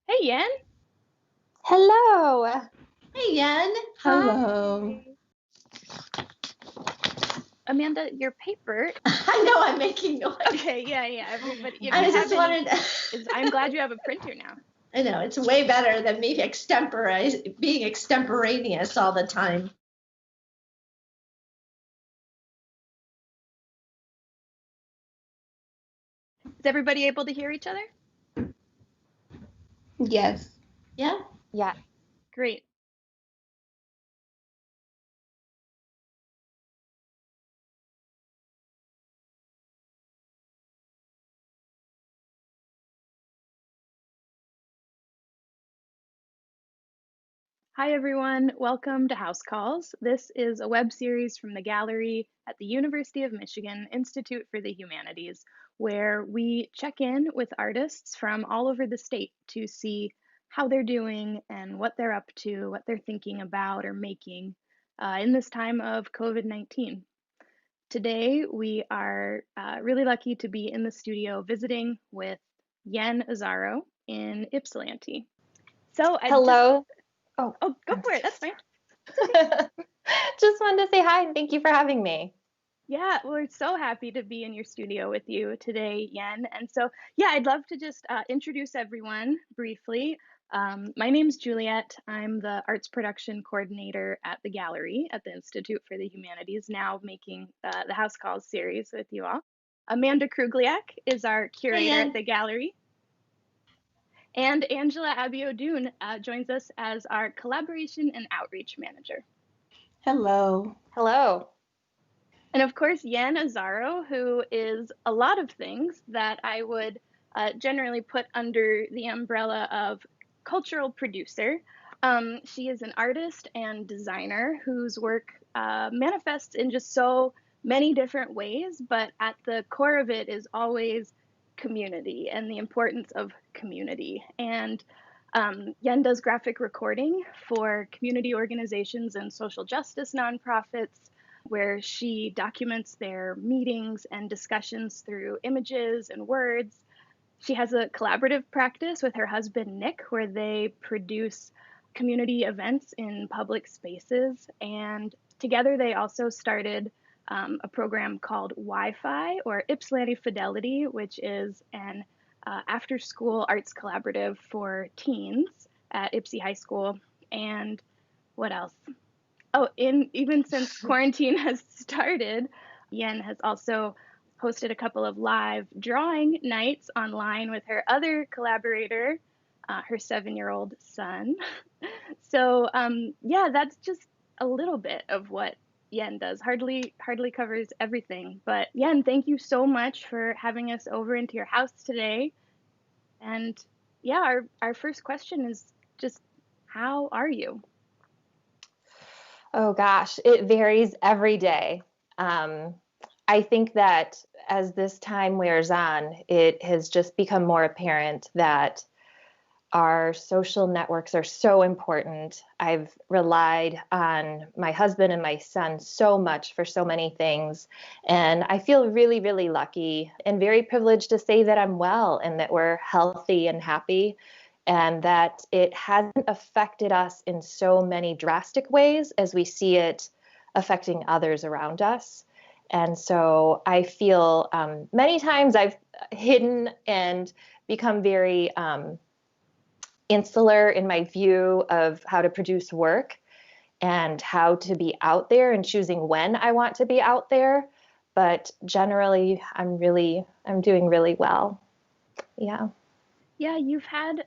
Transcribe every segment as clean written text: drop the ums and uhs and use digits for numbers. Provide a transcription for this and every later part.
Hey, Yen. Hello. Hey, Yen. Hello. Amanda, your paper. I know I'm making noise. Okay, yeah. Everybody, if I you just have any, wanted. I'm glad you have a printer now. I know it's way better than me being extemporaneous all the time. Is everybody able to hear each other? Yes. Yeah. Yeah. Great. Hi, everyone. Welcome to House Calls. This is a web series from the gallery at the University of Michigan Institute for the Humanities, where we check in with artists from all over the state to see how they're doing and what they're up to, what they're thinking about or making in this time of COVID-19. Today, we are really lucky to be in the studio visiting with Yen Azzaro in Ypsilanti. So Hello. Oh, go for it. That's fine. Just wanted to say hi and thank you for having me. Yeah, we're so happy to be in your studio with you today, Yen. And so, yeah, I'd love to just introduce everyone briefly. My name's Juliet. I'm the arts production coordinator at the gallery at the Institute for the Humanities, now making the House Calls series with you all. Amanda Krugliak is our curator at the gallery. And Angela Abiodun joins us as our collaboration and outreach manager. Hello. Hello. And of course, Yen Azzaro, who is a lot of things that I would generally put under the umbrella of cultural producer. She is an artist and designer whose work manifests in just so many different ways, but at the core of it is always community and the importance of community. And Yen does graphic recording for community organizations and social justice nonprofits, where she documents their meetings and discussions through images and words. She has a collaborative practice with her husband, Nick, where they produce community events in public spaces. And together, they also started a program called Wi-Fi, or Ypsilanti Fidelity, which is an after-school arts collaborative for teens at Ypsi High School. And what else? Oh, even since quarantine has started, Yen has also hosted a couple of live drawing nights online with her other collaborator, her 7-year-old son. So yeah, that's just a little bit of what Yen does. Hardly covers everything. But Yen, thank you so much for having us over into your house today. And yeah, our first question is just, how are you? Oh gosh, it varies every day. I think that as this time wears on, it has just become more apparent that our social networks are so important. I've relied on my husband and my son so much for so many things. And I feel really, really lucky and very privileged to say that I'm well and that we're healthy and happy and that it hasn't affected us in so many drastic ways as we see it affecting others around us. And so I feel many times I've hidden and become very insular in my view of how to produce work and how to be out there and choosing when I want to be out there. But generally, I'm doing really well. Yeah. Yeah, you've had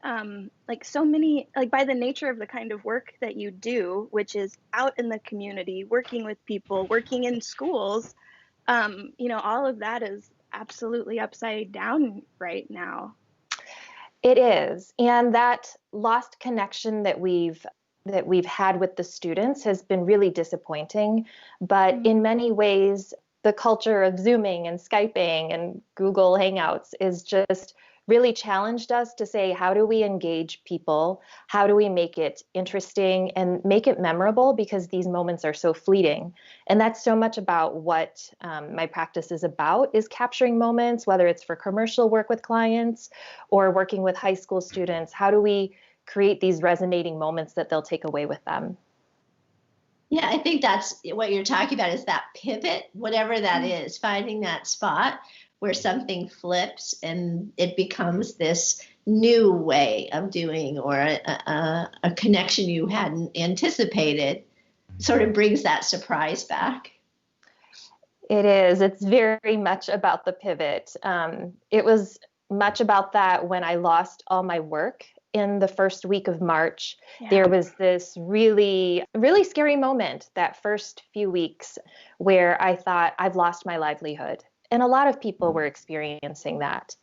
like so many, like by the nature of the kind of work that you do, which is out in the community, working with people, working in schools, all of that is absolutely upside down right now. It is. And that lost connection that we've had with the students has been really disappointing. But in many ways, the culture of Zooming and Skyping and Google Hangouts is just really challenged us to say, how do we engage people? How do we make it interesting and make it memorable? Because these moments are so fleeting. And that's so much about what my practice is about, is capturing moments, whether it's for commercial work with clients or working with high school students. How do we create these resonating moments that they'll take away with them? Yeah, I think that's what you're talking about, is that pivot, whatever that is, finding that spot where something flips and it becomes this new way of doing, or a connection you hadn't anticipated, sort of brings that surprise back. It is. It's very much about the pivot. It was much about that when I lost all my work in the first week of March. Yeah. There was this really, really scary moment that first few weeks where I thought, I've lost my livelihood. And a lot of people were experiencing that.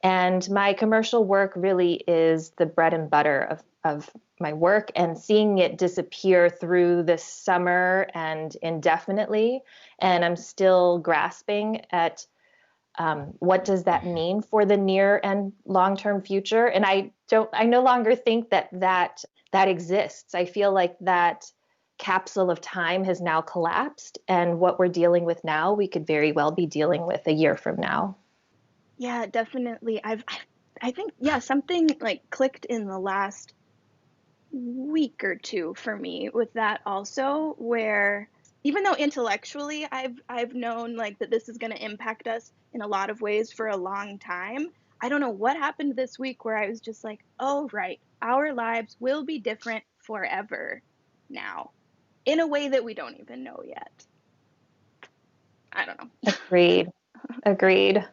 And my commercial work really is the bread and butter of my work, and seeing it disappear through this summer and indefinitely. And I'm still grasping at what does that mean for the near and long-term future? And I no longer think that exists. I feel like that capsule of time has now collapsed, and what we're dealing with now, we could very well be dealing with a year from now. Yeah, definitely. I think, yeah, something like clicked in the last week or two for me with that also, where even though intellectually I've known like that this is going to impact us in a lot of ways for a long time, I don't know what happened this week where I was just like, oh, right, our lives will be different forever now, in a way that we don't even know yet. I don't know. Agreed.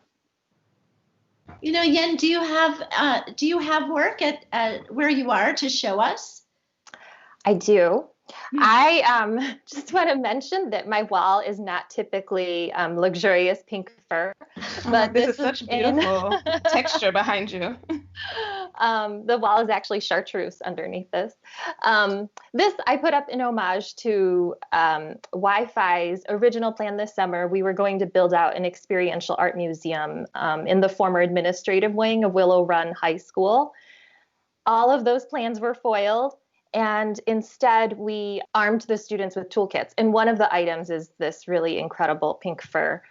You know, Yen, do you have work at where you are to show us? I do. I just want to mention that my wall is not typically luxurious pink fur, but this is such beautiful texture behind you. The wall is actually chartreuse underneath this. This I put up in homage to Wi-Fi's original plan this summer. We were going to build out an experiential art museum in the former administrative wing of Willow Run High School. All of those plans were foiled. And instead, we armed the students with toolkits. And one of the items is this really incredible pink fur.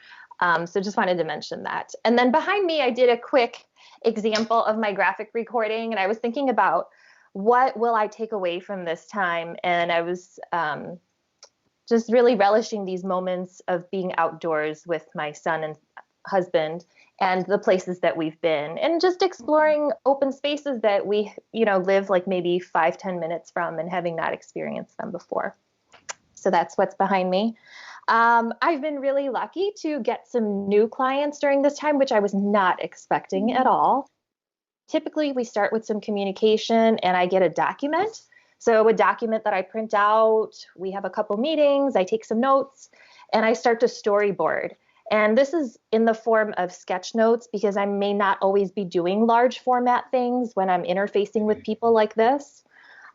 So just wanted to mention that. And then behind me, I did a quick example of my graphic recording. And I was thinking about what will I take away from this time? And I was just really relishing these moments of being outdoors with my son and husband, and the places that we've been, and just exploring open spaces that we, live like maybe 5-10 minutes from and having not experienced them before. So that's what's behind me. I've been really lucky to get some new clients during this time, which I was not expecting at all. Typically, we start with some communication and I get a document. So a document that I print out, we have a couple meetings, I take some notes, and I start to storyboard. And this is in the form of sketch notes because I may not always be doing large format things when I'm interfacing with people like this.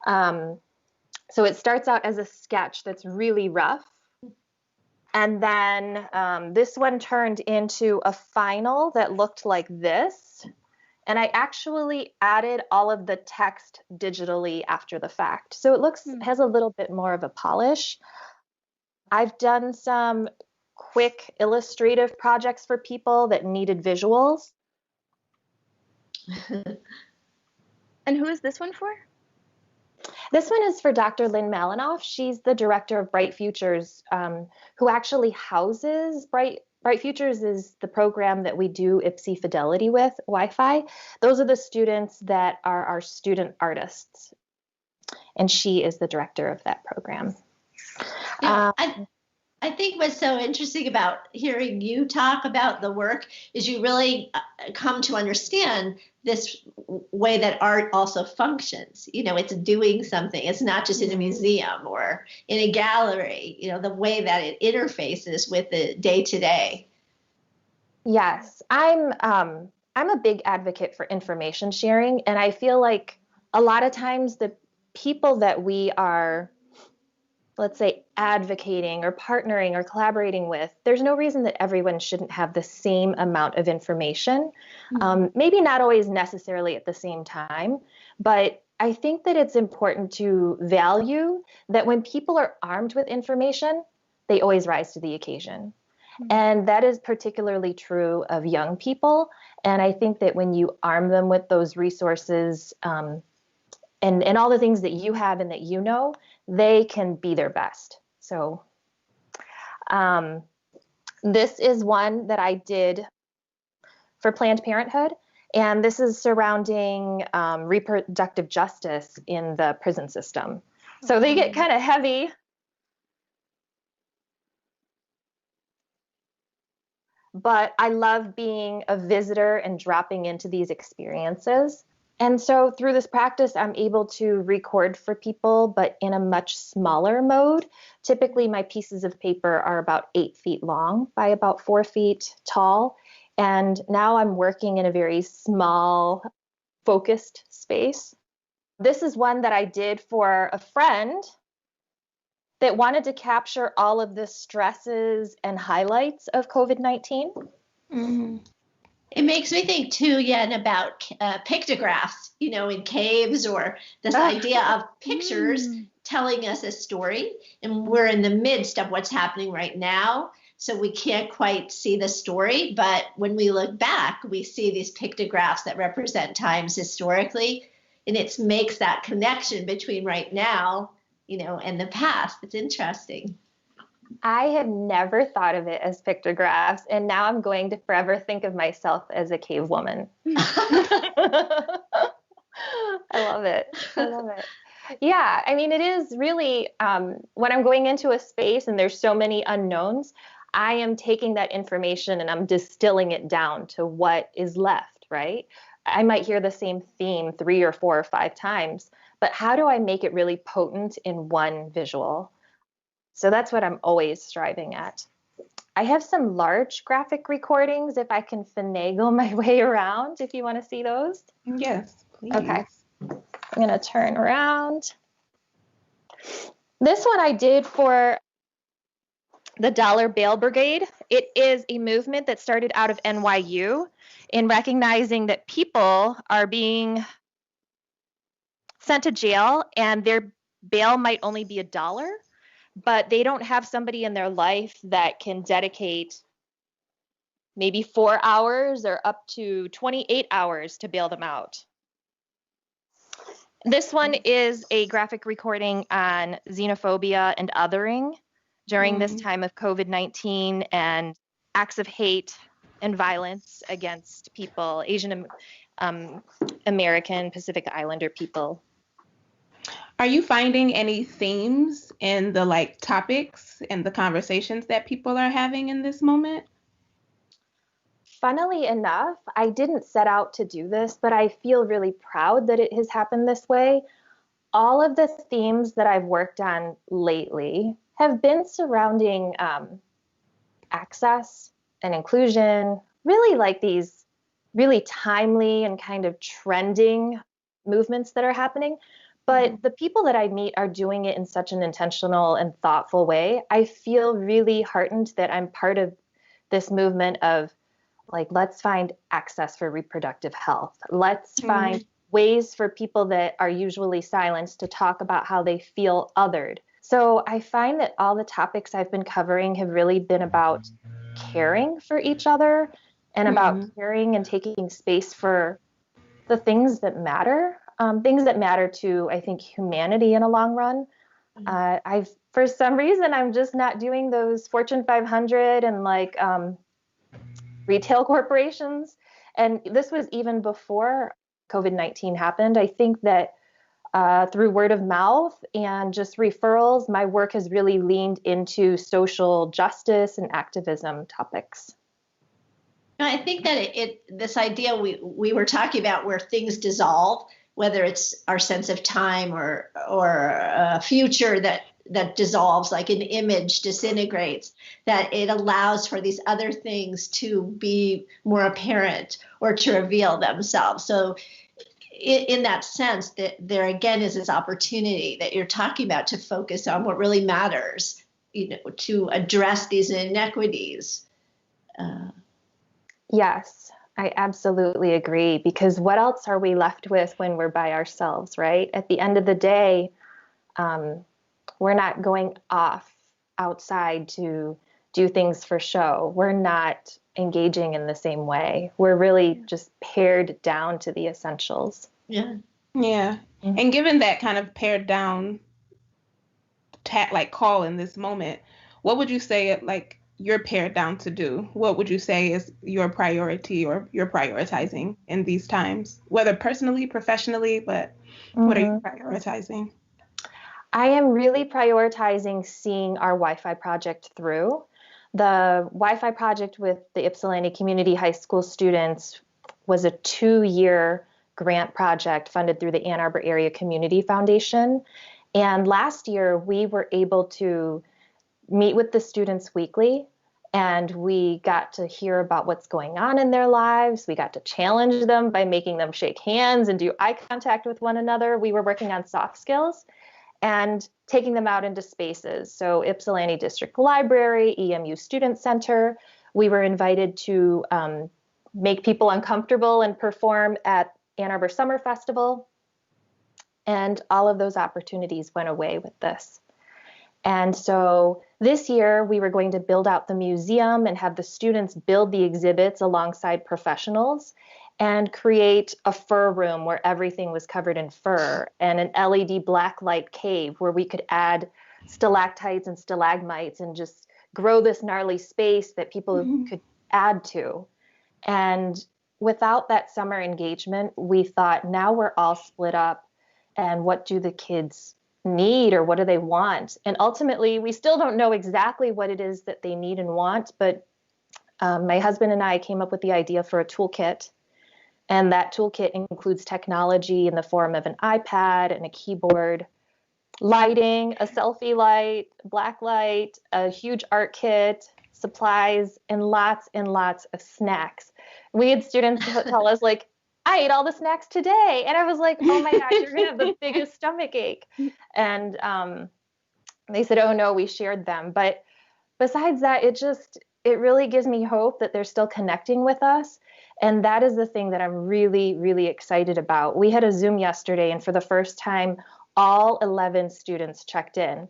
So it starts out as a sketch that's really rough. And then this one turned into a final that looked like this. And I actually added all of the text digitally after the fact. So it has a little bit more of a polish. I've done some quick illustrative projects for people that needed visuals. And who is this one for? This one is for Dr. Lynn Malinoff. She's the director of Bright Futures, who actually houses Bright Futures is the program that we do Ipsy Fidelity with, Wi-Fi. Those are the students that are our student artists. And she is the director of that program. Yeah, I think what's so interesting about hearing you talk about the work is you really come to understand this way that art also functions. It's doing something. It's not just in a museum or in a gallery, the way that it interfaces with the day to day. Yes, I'm a big advocate for information sharing. And I feel like a lot of times the people that we are let's say, advocating or partnering or collaborating with, there's no reason that everyone shouldn't have the same amount of information. Maybe not always necessarily at the same time, but I think that it's important to value that when people are armed with information, they always rise to the occasion. And that is particularly true of young people. And I think that when you arm them with those resources, and all the things that you have and that you know, they can be their best. So this is one that I did for Planned Parenthood, and this is surrounding reproductive justice in the prison system. So they get kind of heavy. But I love being a visitor and dropping into these experiences. And so through this practice, I'm able to record for people, but in a much smaller mode. Typically, my pieces of paper are about 8 feet long by about 4 feet tall. And now I'm working in a very small, focused space. This is one that I did for a friend that wanted to capture all of the stresses and highlights of COVID-19. Mm-hmm. It makes me think too, Yen, about pictographs, in caves, or this idea of pictures telling us a story. And we're in the midst of what's happening right now, so we can't quite see the story. But when we look back, we see these pictographs that represent times historically. And it makes that connection between right now, and the past. It's interesting. I had never thought of it as pictographs, and now I'm going to forever think of myself as a cave woman. I love it. Yeah, I mean, it is really, when I'm going into a space and there's so many unknowns, I am taking that information and I'm distilling it down to what is left, right? I might hear the same theme 3 or 4 or 5 times, but how do I make it really potent in one visual? So that's what I'm always striving at. I have some large graphic recordings if I can finagle my way around, if you want to see those. Yes, please. Okay. I'm going to turn around. This one I did for the Dollar Bail Brigade. It is a movement that started out of NYU in recognizing that people are being sent to jail and their bail might only be $1, but they don't have somebody in their life that can dedicate maybe 4 hours or up to 28 hours to bail them out. This one is a graphic recording on xenophobia and othering during this time of COVID-19 and acts of hate and violence against people, Asian American, Pacific Islander people. Are you finding any themes in the topics and the conversations that people are having in this moment? Funnily enough, I didn't set out to do this, but I feel really proud that it has happened this way. All of the themes that I've worked on lately have been surrounding access and inclusion, really these really timely and kind of trending movements that are happening. But the people that I meet are doing it in such an intentional and thoughtful way. I feel really heartened that I'm part of this movement of let's find access for reproductive health. Let's find ways for people that are usually silenced to talk about how they feel othered. So I find that all the topics I've been covering have really been about caring for each other and about caring and taking space for the things that matter to, I think, humanity in a long run. For some reason, I'm just not doing those Fortune 500 and retail corporations. And this was even before COVID-19 happened. I think that through word of mouth and just referrals, my work has really leaned into social justice and activism topics. I think that this idea we were talking about where things dissolve, whether it's our sense of time or a future that dissolves, like an image disintegrates, that it allows for these other things to be more apparent or to reveal themselves. So in that sense, that there again is this opportunity that you're talking about to focus on what really matters, to address these inequities. Yes, I absolutely agree, because what else are we left with when we're by ourselves, right? At the end of the day, we're not going off outside to do things for show. We're not engaging in the same way. We're really just pared down to the essentials. Yeah. Yeah. Mm-hmm. And given that kind of pared down call in this moment, what would you say you're pared down to do? What would you say is your priority or you're prioritizing in these times, whether personally, professionally, but what are you prioritizing? I am really prioritizing seeing our Wi-Fi project through. The Wi-Fi project with the Ypsilanti Community High School students was a 2-year grant project funded through the Ann Arbor Area Community Foundation. And last year, we were able to meet with the students weekly, and we got to hear about what's going on in their lives. We got to challenge them by making them shake hands and do eye contact with one another. We were working on soft skills and taking them out into spaces. So Ypsilanti District Library, EMU Student Center. We were invited to make people uncomfortable and perform at Ann Arbor Summer Festival. And all of those opportunities went away with this. And so this year we were going to build out the museum and have the students build the exhibits alongside professionals and create a fur room where everything was covered in fur, and an LED blacklight cave where we could add stalactites and stalagmites and just grow this gnarly space that people could add to. And without that summer engagement, we thought, now we're all split up, and what do the kids need, or what do they want? And ultimately, we still don't know exactly what it is that they need and want, but my husband and I came up with the idea for a toolkit. And that toolkit includes technology in the form of an iPad and a keyboard, lighting, a selfie light, black light, a huge art kit, supplies, and lots of snacks. We had students tell us, like, I ate all the snacks today. And I was like, oh my gosh, you're going to have the biggest stomach ache. And they said, oh no, we shared them. But besides that, it really gives me hope that they're still connecting with us. And that is the thing that I'm really, really excited about. We had a Zoom yesterday, and for the first time, all 11 students checked in.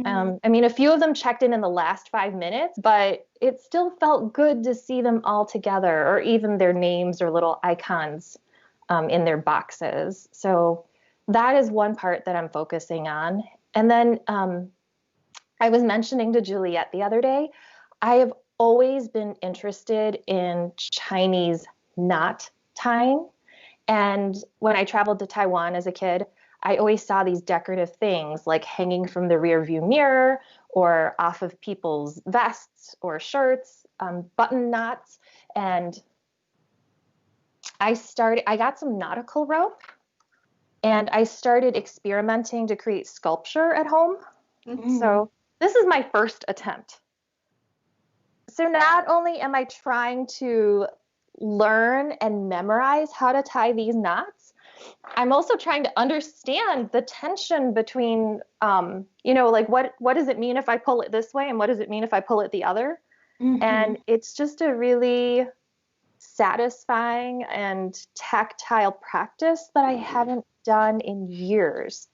I mean, a few of them checked in the last 5 minutes, but it still felt good to see them all together, or even their names or little icons in their boxes. So that is one part that I'm focusing on. And then I was mentioning to Juliet the other day, I have always been interested in Chinese knot tying. And when I traveled to Taiwan as a kid, I always saw these decorative things like hanging from the rear view mirror or off of people's vests or shirts, button knots. And I got some nautical rope, and I started experimenting to create sculpture at home. So this is my first attempt. So not only am I trying to learn and memorize how to tie these knots, I'm also trying to understand the tension between, like what does it mean if I pull it this way, and what does it mean if I pull it the other? And it's just a really satisfying and tactile practice that I haven't done in years.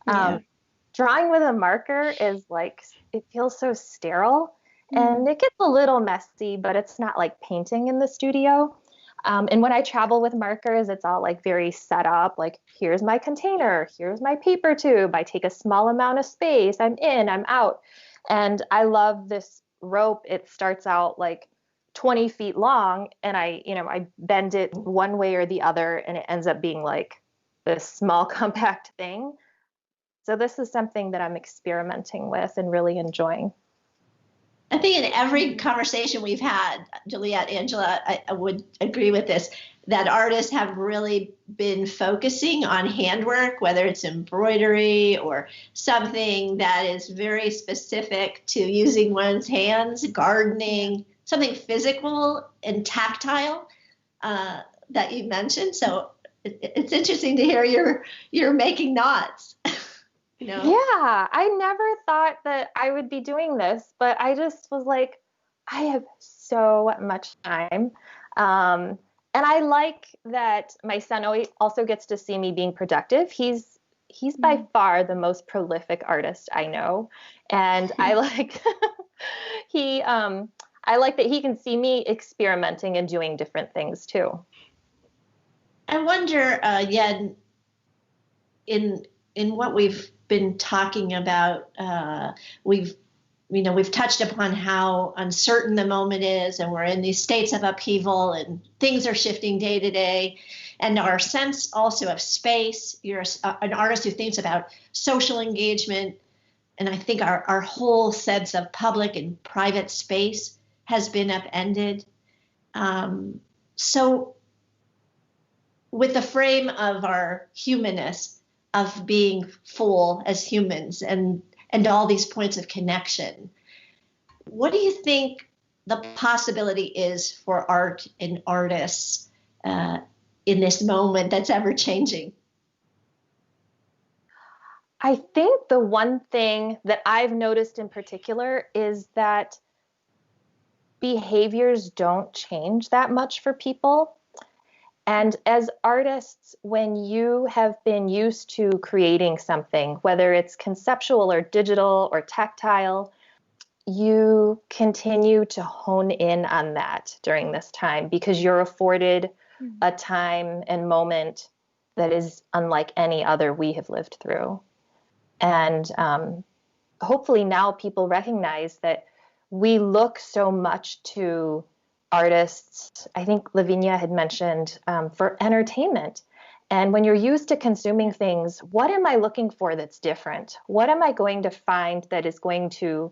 Drawing with a marker is it feels so sterile. And it gets a little messy, but it's not like painting in the studio. And when I travel with markers, it's all very set up. Like, here's my container, here's my paper tube. I take a small amount of space. I'm in, I'm out. And I love this rope. It starts out 20 feet long, and I bend it one way or the other, and it ends up being this small compact thing. So this is something that I'm experimenting with and really enjoying. I think in every conversation we've had, Juliet, Angela, I would agree with this, that artists have really been focusing on handwork, whether it's embroidery or something that is very specific to using one's hands, gardening, something physical and tactile that you mentioned. So it's interesting to hear you're making knots. Yeah, I never thought that I would be doing this, but I just was like, I have so much time. And I like that my son also gets to see me being productive. He's by far the most prolific artist I know. And I like I like that he can see me experimenting and doing different things too. I wonder, Yen, in what we've been talking about, we've touched upon how uncertain the moment is, and we're in these states of upheaval, and things are shifting day to day. And our sense also of space. You're an artist who thinks about social engagement, and I think our whole sense of public and private space has been upended. So, with the frame of our humanness, of being full as humans, and all these points of connection, what do you think the possibility is for art and artists in this moment that's ever changing? I think the one thing that I've noticed in particular is that behaviors don't change that much for people. And as artists, when you have been used to creating something, whether it's conceptual or digital or tactile, you continue to hone in on that during this time because you're afforded a time and moment that is unlike any other we have lived through. And hopefully now people recognize that we look so much to artists. I think Lavinia had mentioned for entertainment. And when you're used to consuming things, what am I looking for that's different? What am I going to find that is going to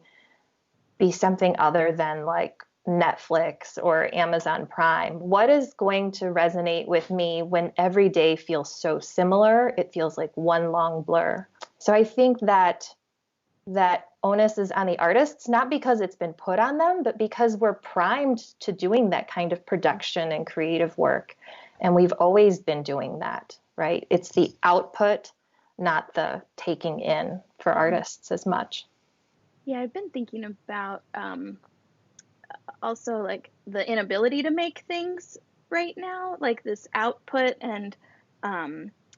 be something other than like Netflix or Amazon Prime? What is going to resonate with me when every day feels so similar? It feels like one long blur. So I think that onus is on the artists, not because it's been put on them, but because we're primed to doing that kind of production and creative work. And we've always been doing that, right? It's the output, not the taking in for artists as much. Yeah, I've been thinking about also like the inability to make things right now, like this output, and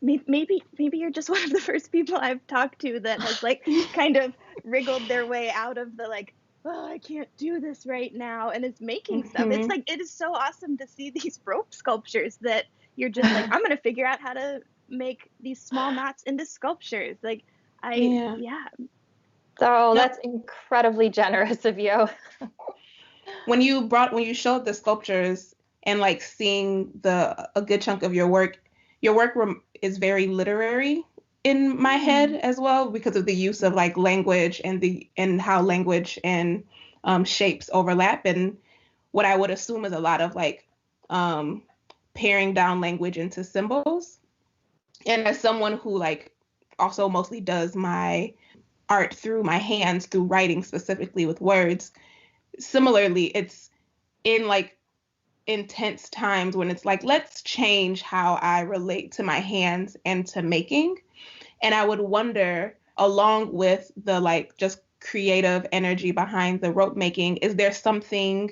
maybe you're just one of the first people I've talked to that has like kind of wriggled their way out of the like, oh, I can't do this right now, and is making stuff. It's like, it is so awesome to see these rope sculptures that you're just like, I'm gonna figure out how to make these small knots into sculptures. Like yeah. So that's incredibly generous of you. When you showed the sculptures and like seeing a good chunk of your work is very literary in my head as well because of the use of like language and how language and shapes overlap, and what I would assume is a lot of like paring down language into symbols. And as someone who like also mostly does my art through my hands, through writing specifically with words, similarly, it's in like intense times when it's like, let's change how I relate to my hands and to making. And I would wonder, along with the like just creative energy behind the rope making, is there something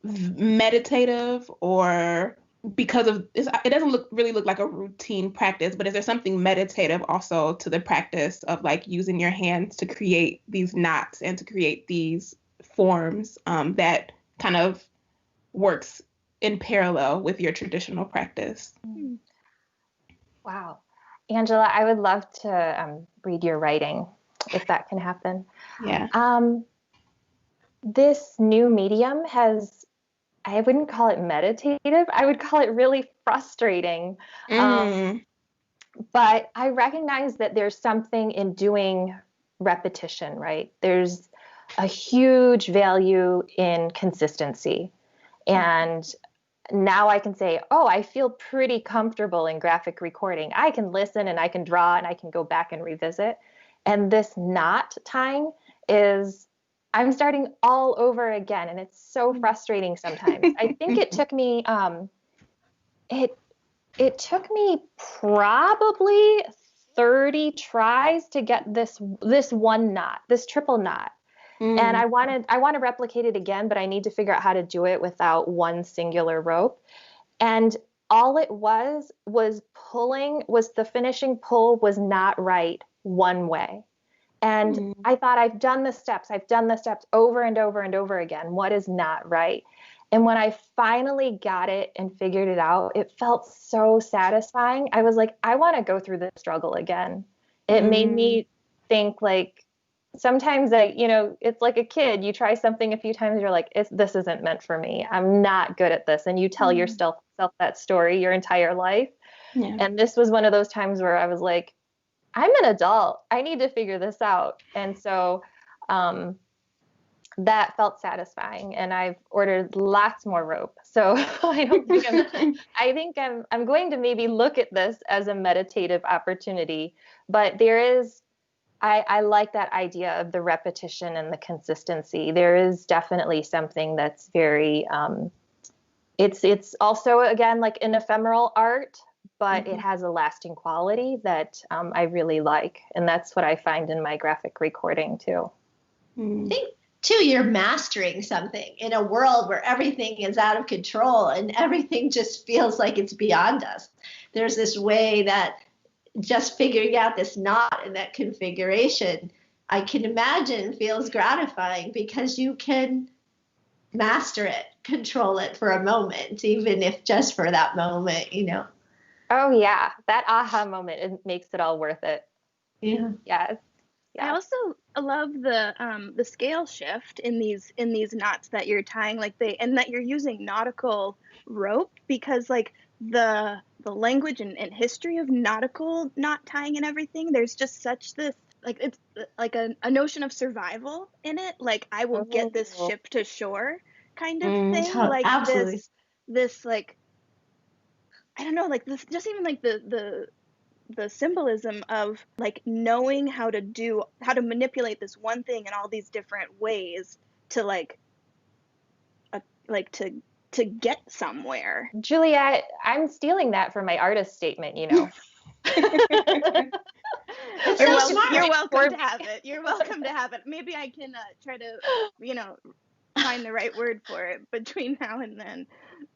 meditative, or because of it doesn't really look like a routine practice, but is there something meditative also to the practice of like using your hands to create these knots and to create these forms that kind of works in parallel with your traditional practice? Wow. Angela, I would love to read your writing if that can happen. Yeah. This new medium I wouldn't call it meditative. I would call it really frustrating. But I recognize that there's something in doing repetition, right? There's a huge value in consistency. And now I can say, oh, I feel pretty comfortable in graphic recording. I can listen and I can draw and I can go back and revisit. And this knot tying I'm starting all over again, and it's so frustrating sometimes. I think it took me, It took me probably 30 tries to get this one knot, this triple knot. And I want to replicate it again, but I need to figure out how to do it without one singular rope. And all it was the finishing pull was not right one way. And I thought, I've done the steps over and over and over again. What is not right? And when I finally got it and figured it out, it felt so satisfying. I was like, I want to go through this struggle again. It made me think, like, sometimes it's like a kid. You try something a few times, you're like, this isn't meant for me. I'm not good at this. And you tell yourself that story your entire life. Yeah. And this was one of those times where I was like, I'm an adult. I need to figure this out. And so that felt satisfying. And I've ordered lots more rope. So I think I'm going to maybe look at this as a meditative opportunity. But I like that idea of the repetition and the consistency. There is definitely something that's very, it's also, again, like an ephemeral art, but it has a lasting quality that I really like. And that's what I find in my graphic recording too. I think too, you're mastering something in a world where everything is out of control and everything just feels like it's beyond us. There's this way that just figuring out this knot and that configuration, I can imagine, feels gratifying because you can master it, control it for a moment, even if just for that moment, Oh yeah, that aha moment, it makes it all worth it. Yeah. Yes. Yeah. I also love the scale shift in these knots that you're tying, and that you're using nautical rope, because like the language and history of nautical knot tying and everything, there's just such this, like, it's like a notion of survival in it. Like, I will get this ship to shore kind of thing. Like absolutely. this like, I don't know, like this, just even like the symbolism of like knowing how to manipulate this one thing in all these different ways to to get somewhere. Juliet, I'm stealing that for my artist statement, It's so smart. You're welcome to have it. You're welcome to have it. Maybe I can try to, find the right word for it between now and then.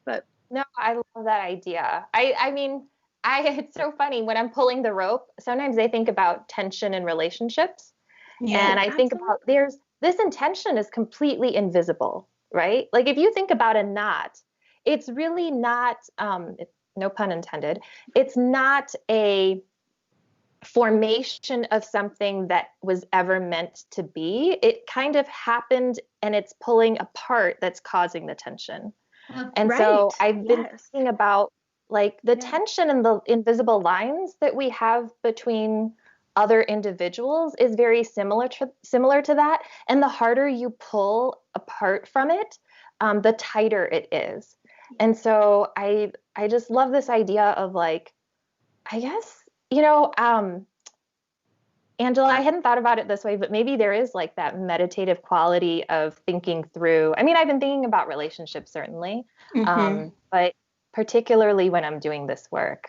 But no, I love that idea. I mean, it's so funny when I'm pulling the rope. Sometimes I think about tension in relationships, and I think about this intention is completely invisible, right? Like, if you think about a knot, it's really not, no pun intended, it's not a formation of something that was ever meant to be. It kind of happened, and it's pulling apart that's causing the tension. And so I've been thinking about like the tension and the invisible lines that we have between other individuals is very similar to that. And the harder you pull apart from it, the tighter it is. And so I just love this idea of, like, I guess, Angela, I hadn't thought about it this way, but maybe there is like that meditative quality of thinking through. I mean, I've been thinking about relationships, certainly, but particularly when I'm doing this work.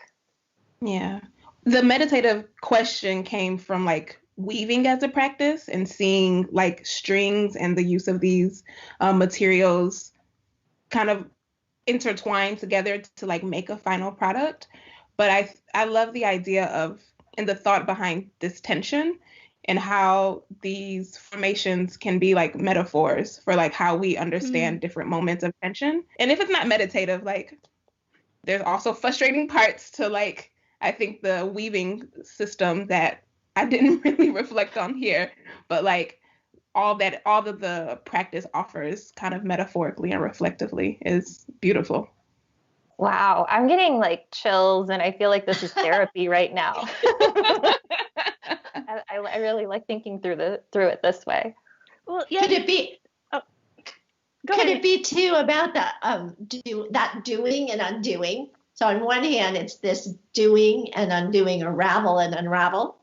Yeah. The meditative question came from like weaving as a practice and seeing like strings and the use of these materials kind of intertwined together to like make a final product. But I love the idea of, and the thought behind this tension, and how these formations can be like metaphors for like how we understand different moments of tension. And if it's not meditative, like there's also frustrating parts to like, I think the weaving system that I didn't really reflect on here, but like all of the practice offers kind of metaphorically and reflectively is beautiful. Wow, I'm getting like chills, and I feel like this is therapy right now. I really like thinking through it this way. Well, yeah. Could it be? Could it be too about that doing and undoing? So on one hand, it's this doing and undoing, or ravel and unravel.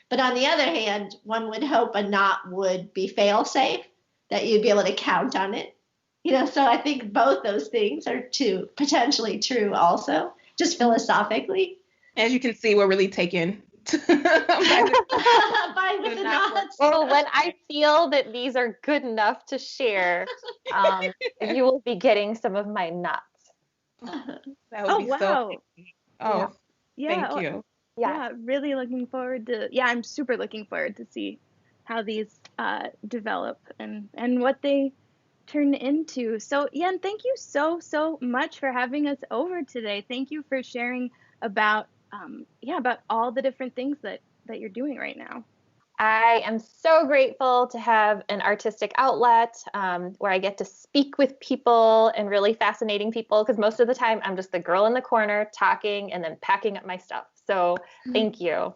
But on the other hand, one would hope a knot would be fail-safe, that you'd be able to count on it. So I think both those things are potentially true also. just philosophically. As you can see, we're really taken by With the knots. Well, when I feel that these are good enough to share, you will be getting some of my nuts. That would be wow. Oh, Yeah. thank you. Yeah, really looking forward to. Yeah, I'm super looking forward to see how these develop and what they turn into. So, Yen, thank you so much for having us over today. Thank you for sharing about about all the different things that you're doing right now. I am so grateful to have an artistic outlet where I get to speak with people and really fascinating people, because most of the time I'm just the girl in the corner talking and then packing up my stuff. So thank you.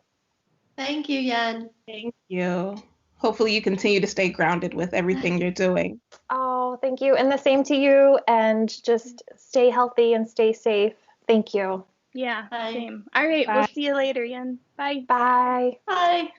Thank you, Yen. Thank you. Hopefully you continue to stay grounded with everything you're doing. Oh, thank you. And the same to you. And just stay healthy and stay safe. Thank you. Yeah, Bye. same. All right, Bye. we'll see you later, Yen. Bye. Bye. Bye.